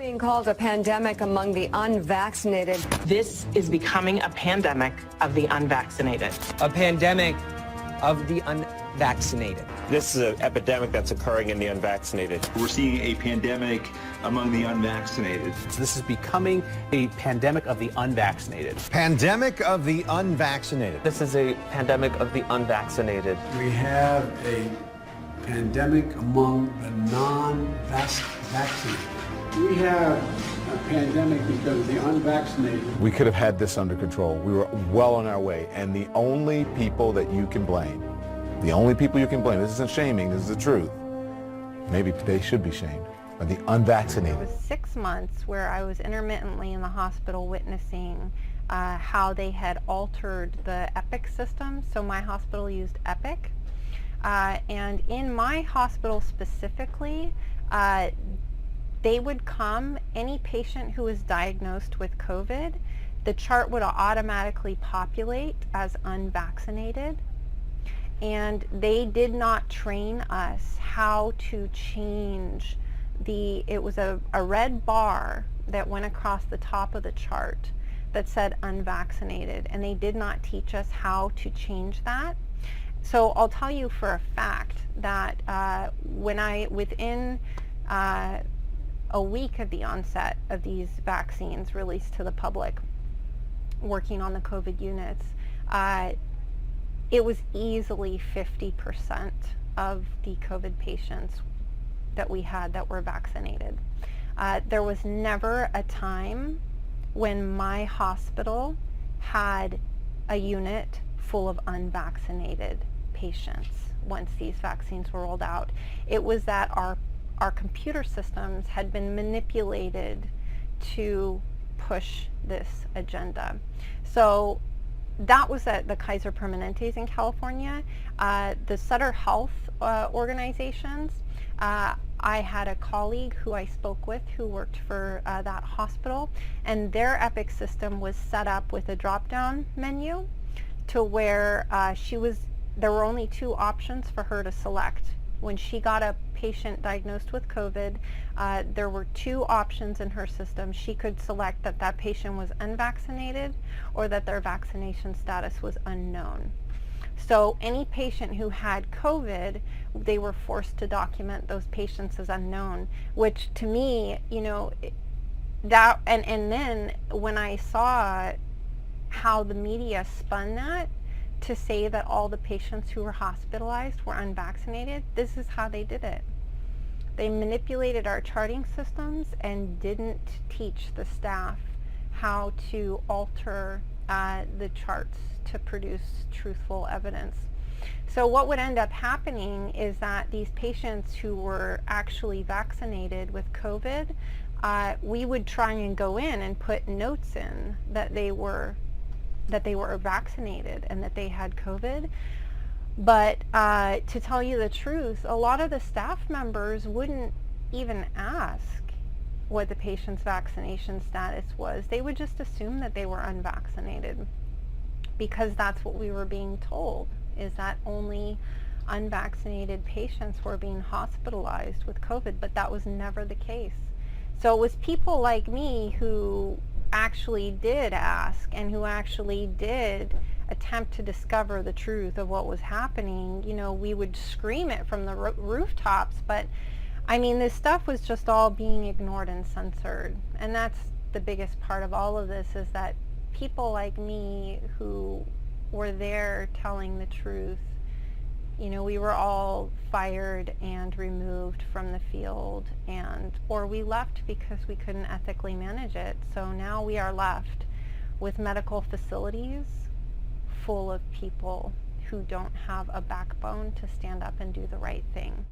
Being called a pandemic among the unvaccinated. This is becoming a pandemic of the unvaccinated. A pandemic of the unvaccinated. This is an epidemic that's occurring in the unvaccinated. We're seeing a pandemic among the unvaccinated. This is becoming a pandemic of the unvaccinated. Pandemic of the unvaccinated. This is a pandemic of the unvaccinated. We have a pandemic among the non-vaccinated. We have a pandemic because of the unvaccinated. We could have had this under control. We were well on our way. And the only people that you can blame, this isn't shaming, this is the truth. Maybe they should be shamed, are the unvaccinated. It was 6 months where I was intermittently in the hospital witnessing how they had altered the Epic system. So my hospital used Epic. And in my hospital specifically, they would come, any patient who was diagnosed with COVID, the chart would automatically populate as unvaccinated. And they did not train us how to change it was a red bar that went across the top of the chart that said unvaccinated, and they did not teach us how to change that. So I'll tell you for a fact that within a week of the onset of these vaccines released to the public, working on the COVID units, it was easily 50% of the COVID patients that we had that were vaccinated. There was never a time when my hospital had a unit full of unvaccinated patients once these vaccines were rolled out. It was that our computer systems had been manipulated to push this agenda. So that was at the Kaiser Permanentes in California. The Sutter Health organizations, I had a colleague who I spoke with who worked for that hospital, and their Epic system was set up with a drop-down menu to where there were only 2 options for her to select. When she got a patient diagnosed with COVID, there were 2 options in her system. She could select that that patient was unvaccinated or that their vaccination status was unknown. So any patient who had COVID, they were forced to document those patients as unknown, which to me, that, and then when I saw how the media spun that to say that all the patients who were hospitalized were unvaccinated, this is how they did it. They manipulated our charting systems and didn't teach the staff how to alter the charts to produce truthful evidence. So what would end up happening is that these patients who were actually vaccinated with COVID, we would try and go in and put notes in that they were vaccinated and that they had COVID. But to tell you the truth, a lot of the staff members wouldn't even ask what the patient's vaccination status was. They would just assume that they were unvaccinated because that's what we were being told, is that only unvaccinated patients were being hospitalized with COVID, but that was never the case. So it was people like me who actually did ask and who actually did attempt to discover the truth of what was happening. We would scream it from the rooftops, but I mean, this stuff was just all being ignored and censored. And that's the biggest part of all of this, is that people like me who were there telling the truth, we were all fired and removed from the field, or we left because we couldn't ethically manage it. So now we are left with medical facilities full of people who don't have a backbone to stand up and do the right thing.